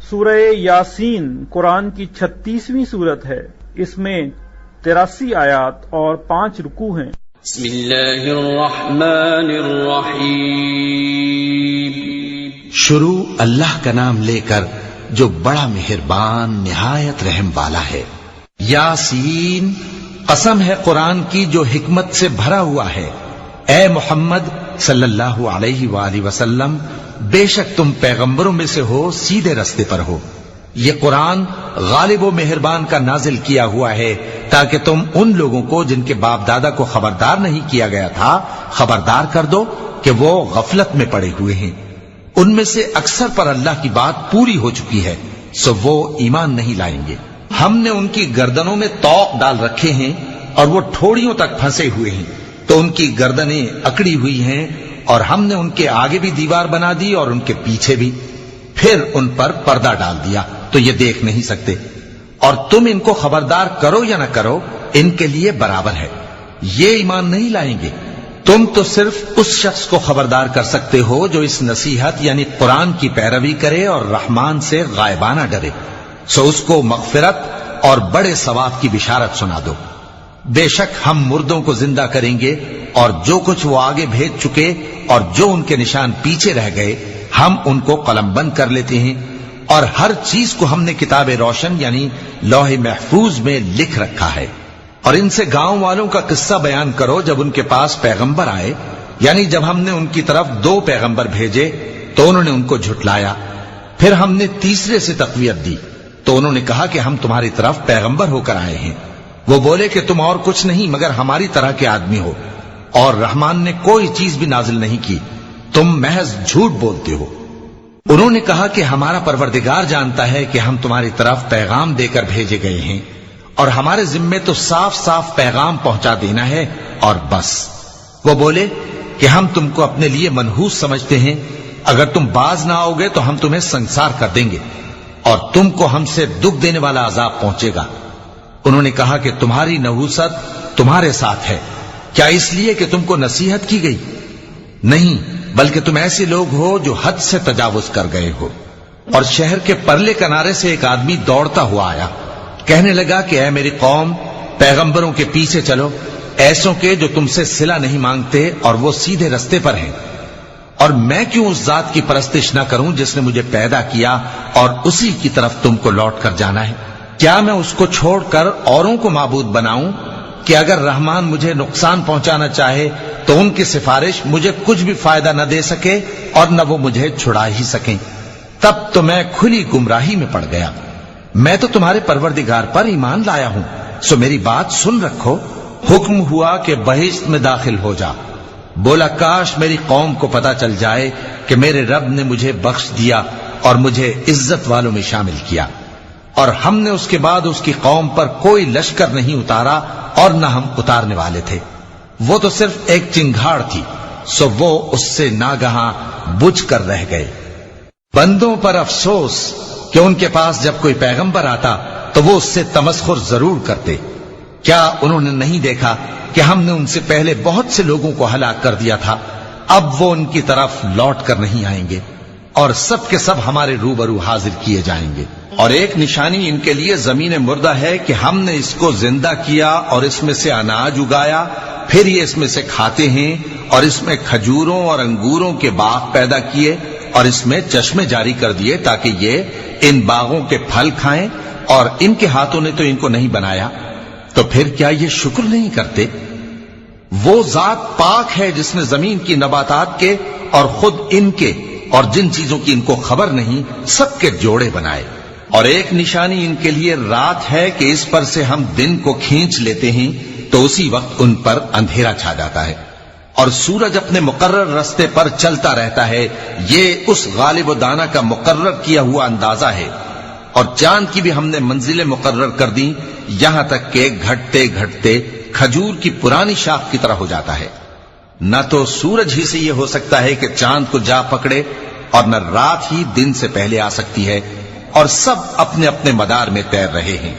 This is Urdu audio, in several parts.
سورہ یاسین قرآن کی 36ویں سورت ہے۔ اس میں 83 آیات اور 5 رکوع ہیں۔ بسم اللہ الرحمن الرحیم۔ شروع اللہ کا نام لے کر جو بڑا مہربان نہایت رحم والا ہے۔ یاسین، قسم ہے قرآن کی جو حکمت سے بھرا ہوا ہے۔ اے محمد صلی اللہ علیہ وآلہ وسلم، بے شک تم پیغمبروں میں سے ہو، سیدھے رستے پر ہو۔ یہ قرآن غالب و مہربان کا نازل کیا ہوا ہے تاکہ تم ان لوگوں کو جن کے باپ دادا کو خبردار نہیں کیا گیا تھا خبردار کر دو کہ وہ غفلت میں پڑے ہوئے ہیں۔ ان میں سے اکثر پر اللہ کی بات پوری ہو چکی ہے، سو وہ ایمان نہیں لائیں گے۔ ہم نے ان کی گردنوں میں طوق ڈال رکھے ہیں اور وہ ٹھوڑیوں تک پھنسے ہوئے ہیں، تو ان کی گردنیں اکڑی ہوئی ہیں، اور ہم نے ان کے آگے بھی دیوار بنا دی اور ان کے پیچھے بھی، پھر ان پر پردہ ڈال دیا تو یہ دیکھ نہیں سکتے۔ اور تم ان کو خبردار کرو یا نہ کرو، ان کے لیے برابر ہے، یہ ایمان نہیں لائیں گے۔ تم تو صرف اس شخص کو خبردار کر سکتے ہو جو اس نصیحت یعنی قرآن کی پیروی کرے اور رحمان سے غائبانہ ڈرے، سو اس کو مغفرت اور بڑے ثواب کی بشارت سنا دو۔ بے شک ہم مردوں کو زندہ کریں گے، اور جو کچھ وہ آگے بھیج چکے اور جو ان کے نشان پیچھے رہ گئے ہم ان کو قلم بند کر لیتے ہیں، اور ہر چیز کو ہم نے کتاب روشن یعنی لوح محفوظ میں لکھ رکھا ہے۔ اور ان سے گاؤں والوں کا قصہ بیان کرو جب ان کے پاس پیغمبر آئے، یعنی جب ہم نے ان کی طرف 2 پیغمبر بھیجے تو انہوں نے ان کو جھٹلایا، پھر ہم نے تیسرے سے تقویت دی تو انہوں نے کہا کہ ہم تمہاری طرف پیغمبر ہو کر آئے ہیں۔ وہ بولے کہ تم اور کچھ نہیں مگر ہماری طرح کے آدمی ہو، اور رحمان نے کوئی چیز بھی نازل نہیں کی، تم محض جھوٹ بولتے ہو۔ انہوں نے کہا کہ ہمارا پروردگار جانتا ہے کہ ہم تمہاری طرف پیغام دے کر بھیجے گئے ہیں، اور ہمارے ذمے تو صاف صاف پیغام پہنچا دینا ہے اور بس۔ وہ بولے کہ ہم تم کو اپنے لیے منحوس سمجھتے ہیں، اگر تم باز نہ آؤ گے تو ہم تمہیں سنسار کر دیں گے، اور تم کو ہم سے دکھ دینے والا عذاب پہنچے گا۔ انہوں نے کہا کہ تمہاری نحوست تمہارے ساتھ ہے، کیا اس لیے کہ تم کو نصیحت کی گئی؟ نہیں، بلکہ تم ایسے لوگ ہو جو حد سے تجاوز کر گئے ہو۔ اور شہر کے پرلے کنارے سے ایک آدمی دوڑتا ہوا آیا، کہنے لگا کہ اے میری قوم، پیغمبروں کے پیچھے چلو، ایسوں کے جو تم سے صلہ نہیں مانگتے اور وہ سیدھے رستے پر ہیں۔ اور میں کیوں اس ذات کی پرستش نہ کروں جس نے مجھے پیدا کیا اور اسی کی طرف تم کو لوٹ کر جانا ہے؟ کیا میں اس کو چھوڑ کر اوروں کو معبود بناؤں کہ اگر رحمان مجھے نقصان پہنچانا چاہے تو ان کی سفارش مجھے کچھ بھی فائدہ نہ دے سکے اور نہ وہ مجھے چھڑا ہی سکیں؟ تب تو میں کھلی گمراہی میں پڑ گیا۔ میں تو تمہارے پروردگار پر ایمان لایا ہوں، سو میری بات سن رکھو۔ حکم ہوا کہ بہشت میں داخل ہو جا۔ بولا کاش میری قوم کو پتا چل جائے کہ میرے رب نے مجھے بخش دیا اور مجھے عزت والوں میں شامل کیا، اور ہم نے اس کے بعد اس کی قوم پر کوئی لشکر نہیں اتارا اور نہ ہم اتارنے والے تھے۔ وہ تو صرف ایک چنگھاڑ تھی، سو وہ اس سے ناگہاں بجھ کر رہ گئے۔ بندوں پر افسوس کہ ان کے پاس جب کوئی پیغمبر آتا تو وہ اس سے تمسخر ضرور کرتے۔ کیا انہوں نے نہیں دیکھا کہ ہم نے ان سے پہلے بہت سے لوگوں کو ہلاک کر دیا تھا؟ اب وہ ان کی طرف لوٹ کر نہیں آئیں گے، اور سب کے سب ہمارے روبرو حاضر کیے جائیں گے۔ اور ایک نشانی ان کے لیے زمین مردہ ہے کہ ہم نے اس کو زندہ کیا اور اس میں سے اناج اگایا، پھر یہ اس میں سے کھاتے ہیں، اور اس میں کھجوروں اور انگوروں کے باغ پیدا کیے اور اس میں چشمے جاری کر دیے تاکہ یہ ان باغوں کے پھل کھائیں، اور ان کے ہاتھوں نے تو ان کو نہیں بنایا، تو پھر کیا یہ شکر نہیں کرتے؟ وہ ذات پاک ہے جس نے زمین کی نباتات کے اور خود ان کے اور جن چیزوں کی ان کو خبر نہیں سب کے جوڑے بنائے۔ اور ایک نشانی ان کے لیے رات ہے کہ اس پر سے ہم دن کو کھینچ لیتے ہیں تو اسی وقت ان پر اندھیرا چھا جاتا ہے، اور سورج اپنے مقرر رستے پر چلتا رہتا ہے۔ یہ اس غالب و دانا کا مقرر کیا ہوا اندازہ ہے۔ اور چاند کی بھی ہم نے منزلیں مقرر کر دی، یہاں تک کہ گھٹتے گھٹتے کھجور کی پرانی شاخ کی طرح ہو جاتا ہے۔ نہ تو سورج ہی سے یہ ہو سکتا ہے کہ چاند کو جا پکڑے، اور نہ رات ہی دن سے پہلے آ سکتی ہے، اور سب اپنے اپنے مدار میں تیر رہے ہیں۔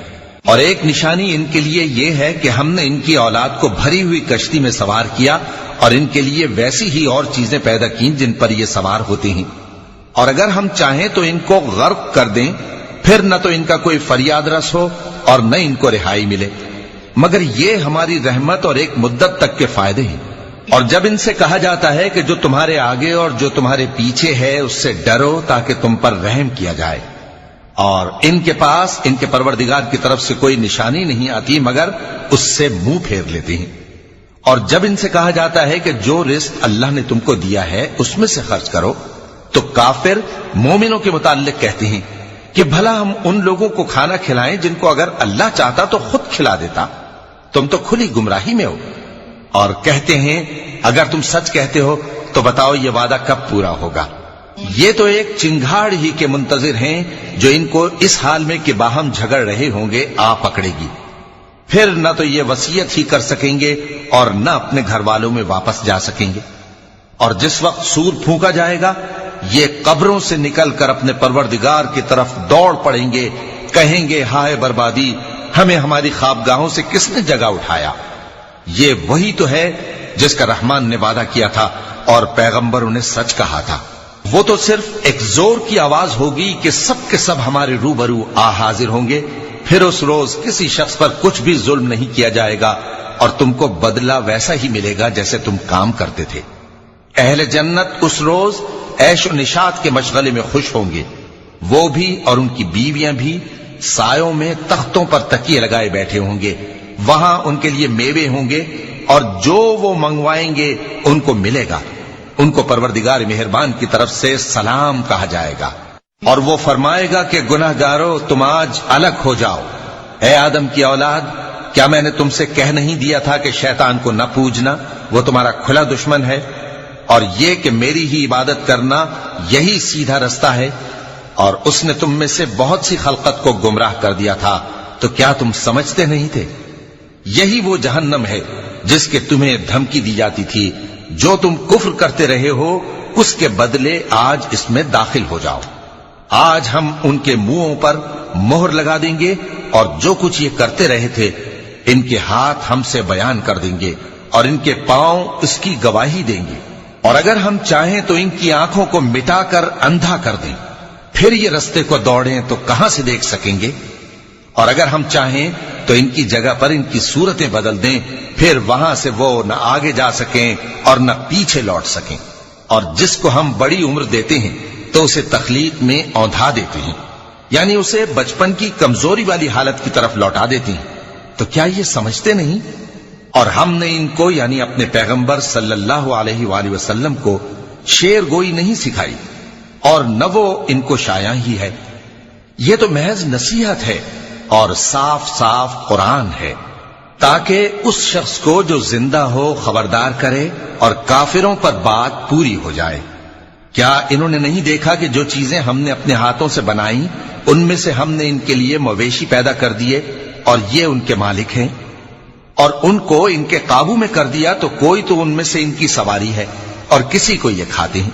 اور ایک نشانی ان کے لیے یہ ہے کہ ہم نے ان کی اولاد کو بھری ہوئی کشتی میں سوار کیا، اور ان کے لیے ویسی ہی اور چیزیں پیدا کی جن پر یہ سوار ہوتے ہیں۔ اور اگر ہم چاہیں تو ان کو غرق کر دیں، پھر نہ تو ان کا کوئی فریاد رس ہو اور نہ ان کو رہائی ملے، مگر یہ ہماری رحمت اور ایک مدت تک کے فائدے ہیں۔ اور جب ان سے کہا جاتا ہے کہ جو تمہارے آگے اور جو تمہارے پیچھے ہے اس سے ڈرو تاکہ تم پر رحم کیا جائے، اور ان کے پاس ان کے پروردگار کی طرف سے کوئی نشانی نہیں آتی مگر اس سے منہ پھیر لیتے ہیں۔ اور جب ان سے کہا جاتا ہے کہ جو رزق اللہ نے تم کو دیا ہے اس میں سے خرچ کرو، تو کافر مومنوں کے متعلق کہتے ہیں کہ بھلا ہم ان لوگوں کو کھانا کھلائیں جن کو اگر اللہ چاہتا تو خود کھلا دیتا، تم تو کھلی گمراہی میں ہو۔ اور کہتے ہیں اگر تم سچ کہتے ہو تو بتاؤ یہ وعدہ کب پورا ہوگا؟ یہ تو ایک چنگھاڑ ہی کے منتظر ہیں جو ان کو اس حال میں کہ باہم جھگڑ رہے ہوں گے آ پکڑے گی، پھر نہ تو یہ وصیت ہی کر سکیں گے اور نہ اپنے گھر والوں میں واپس جا سکیں گے۔ اور جس وقت سور پھونکا جائے گا یہ قبروں سے نکل کر اپنے پروردگار کی طرف دوڑ پڑیں گے، کہیں گے ہائے بربادی، ہمیں ہماری خوابگاہوں سے کس نے جگہ اٹھایا۔ یہ وہی تو ہے جس کا رحمان نے وعدہ کیا تھا اور پیغمبروں نے سچ کہا تھا۔ وہ تو صرف ایک زور کی آواز ہوگی کہ سب کے سب ہمارے روبرو آ حاضر ہوں گے، پھر اس روز کسی شخص پر کچھ بھی ظلم نہیں کیا جائے گا اور تم کو بدلہ ویسا ہی ملے گا جیسے تم کام کرتے تھے۔ اہل جنت اس روز عیش و نشاط کے مشغلے میں خوش ہوں گے، وہ بھی اور ان کی بیویاں بھی سایوں میں تختوں پر تکیے لگائے بیٹھے ہوں گے، وہاں ان کے لیے میوے ہوں گے اور جو وہ منگوائیں گے ان کو ملے گا، ان کو پروردگار مہربان کی طرف سے سلام کہا جائے گا، اور وہ فرمائے گا کہ گناہگارو تم آج الگ ہو جاؤ۔ اے آدم کی اولاد، کیا میں نے تم سے کہہ نہیں دیا تھا کہ شیطان کو نہ پوجنا، وہ تمہارا کھلا دشمن ہے، اور یہ کہ میری ہی عبادت کرنا یہی سیدھا رستہ ہے، اور اس نے تم میں سے بہت سی خلقت کو گمراہ کر دیا تھا، تو کیا تم سمجھتے نہیں تھے؟ یہی وہ جہنم ہے جس کے تمہیں دھمکی دی جاتی تھی، جو تم کفر کرتے رہے ہو اس کے بدلے آج اس میں داخل ہو جاؤ۔ آج ہم ان کے منہوں پر مہر لگا دیں گے اور جو کچھ یہ کرتے رہے تھے ان کے ہاتھ ہم سے بیان کر دیں گے اور ان کے پاؤں اس کی گواہی دیں گے، اور اگر ہم چاہیں تو ان کی آنکھوں کو مٹا کر اندھا کر دیں، پھر یہ رستے کو دوڑیں تو کہاں سے دیکھ سکیں گے؟ اور اگر ہم چاہیں تو ان کی جگہ پر ان کی صورتیں بدل دیں، پھر وہاں سے وہ نہ آگے جا سکیں اور نہ پیچھے لوٹ سکیں۔ اور جس کو ہم بڑی عمر دیتے ہیں تو اسے تخلیق میں اوندھا دیتے ہیں، یعنی اسے بچپن کی کمزوری والی حالت کی طرف لوٹا دیتے ہیں، تو کیا یہ سمجھتے نہیں؟ اور ہم نے ان کو یعنی اپنے پیغمبر صلی اللہ علیہ وآلہ وسلم کو شعر گوئی نہیں سکھائی، اور نہ وہ ان کو شایع ہی ہے، یہ تو محض نصیحت ہے اور صاف صاف قرآن ہے، تاکہ اس شخص کو جو زندہ ہو خبردار کرے اور کافروں پر بات پوری ہو جائے۔ کیا انہوں نے نہیں دیکھا کہ جو چیزیں ہم نے اپنے ہاتھوں سے بنائیں ان میں سے ہم نے ان کے لیے مویشی پیدا کر دیے اور یہ ان کے مالک ہیں، اور ان کو ان کے قابو میں کر دیا تو کوئی تو ان میں سے ان کی سواری ہے اور کسی کو یہ کھاتے ہیں،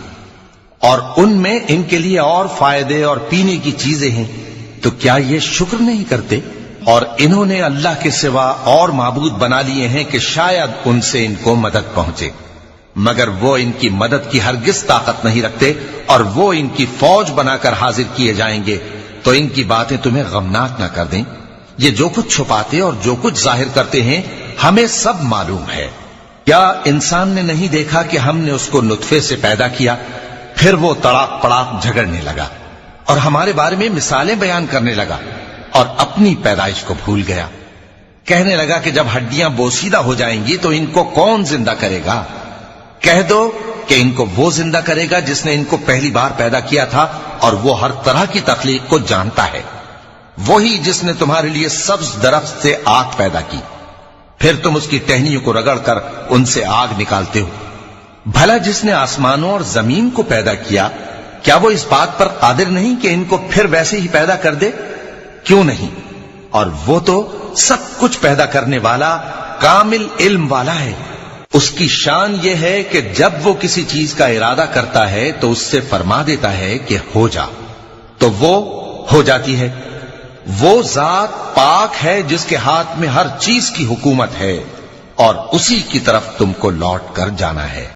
اور ان میں ان کے لیے اور فائدے اور پینے کی چیزیں ہیں، تو کیا یہ شکر نہیں کرتے؟ اور انہوں نے اللہ کے سوا اور معبود بنا لیے ہیں کہ شاید ان سے ان کو مدد پہنچے، مگر وہ ان کی مدد کی ہرگز طاقت نہیں رکھتے، اور وہ ان کی فوج بنا کر حاضر کیے جائیں گے تو ان کی باتیں تمہیں غمناک نہ کر دیں۔ یہ جو کچھ چھپاتے اور جو کچھ ظاہر کرتے ہیں ہمیں سب معلوم ہے۔ کیا انسان نے نہیں دیکھا کہ ہم نے اس کو نطفے سے پیدا کیا، پھر وہ تڑاک پڑاک جھگڑنے لگا اور ہمارے بارے میں مثالیں بیان کرنے لگا اور اپنی پیدائش کو بھول گیا، کہنے لگا کہ جب ہڈیاں بوسیدہ ہو جائیں گی تو ان کو کون زندہ کرے گا؟ کہہ دو کہ ان کو وہ زندہ کرے گا جس نے ان کو پہلی بار پیدا کیا تھا، اور وہ ہر طرح کی تخلیق کو جانتا ہے، وہی جس نے تمہارے لیے سبز درخت سے آگ پیدا کی، پھر تم اس کی ٹہنیوں کو رگڑ کر ان سے آگ نکالتے ہو۔ بھلا جس نے آسمانوں اور زمین کو پیدا کیا، کیا وہ اس بات پر قادر نہیں کہ ان کو پھر ویسے ہی پیدا کر دے؟ کیوں نہیں؟ اور وہ تو سب کچھ پیدا کرنے والا کامل علم والا ہے۔ اس کی شان یہ ہے کہ جب وہ کسی چیز کا ارادہ کرتا ہے تو اس سے فرما دیتا ہے کہ ہو جا، تو وہ ہو جاتی ہے۔ وہ ذات پاک ہے جس کے ہاتھ میں ہر چیز کی حکومت ہے، اور اسی کی طرف تم کو لوٹ کر جانا ہے۔